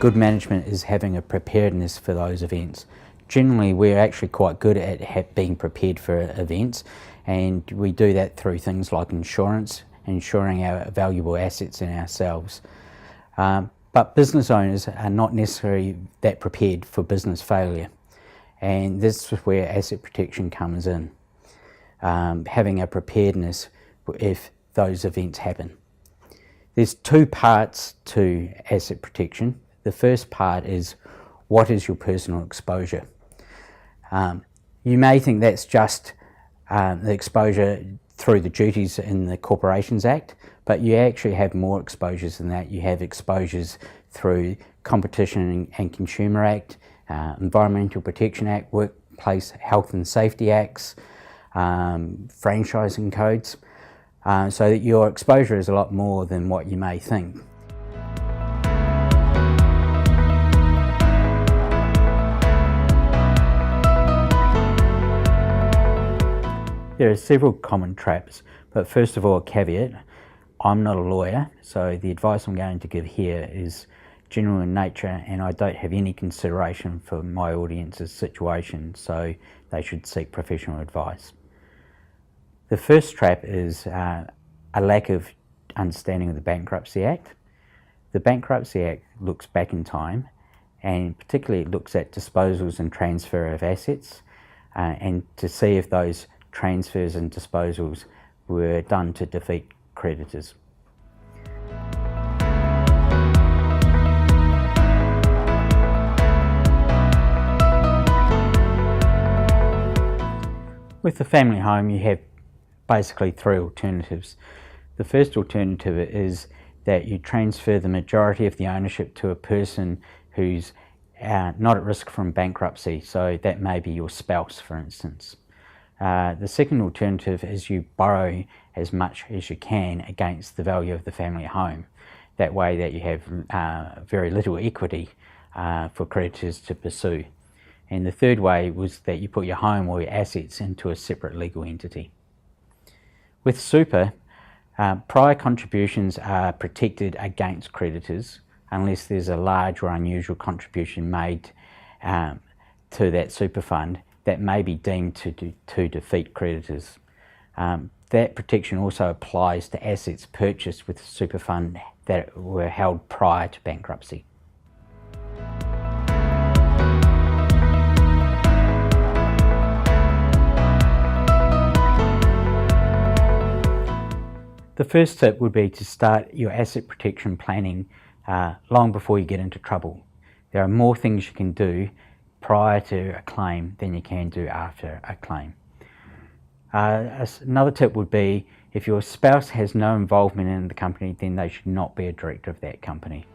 Good management is having a preparedness for those events. Generally, we're actually quite good at being prepared for events, and we do that through things like insurance, insuring our valuable assets in ourselves. But business owners are not necessarily that prepared for business failure, and this is where asset protection comes in. Having a preparedness if those events happen. There's two parts to asset protection. The first part is, what is your personal exposure? You may think that's just the exposure through the duties in the Corporations Act, but you actually have more exposures than that. You have exposures through Competition and Consumer Act, Environmental Protection Act, Workplace Health and Safety Acts, franchising codes, so that your exposure is a lot more than what you may think. There are several common traps, but first of all, a caveat. I'm not a lawyer, so the advice I'm going to give here is general in nature, and I don't have any consideration for my audience's situation, so they should seek professional advice. The first trap is a lack of understanding of the Bankruptcy Act. The Bankruptcy Act looks back in time, and particularly it looks at disposals and transfer of assets, and to see if those transfers and disposals were done to defeat creditors. With the family home, you have basically three alternatives. The first alternative is that you transfer the majority of the ownership to a person who's not at risk from bankruptcy, so that may be your spouse, for instance. The second alternative is you borrow as much as you can against the value of the family home. That way that you have very little equity for creditors to pursue. And the third way was that you put your home or your assets into a separate legal entity. With super, prior contributions are protected against creditors unless there's a large or unusual contribution made to that super fund that may be deemed to defeat creditors. That protection also applies to assets purchased with the super fund that were held prior to bankruptcy. The first tip would be to start your asset protection planning long before you get into trouble. There are more things you can do prior to a claim than you can do after a claim. Another tip would be, if your spouse has no involvement in the company, then they should not be a director of that company.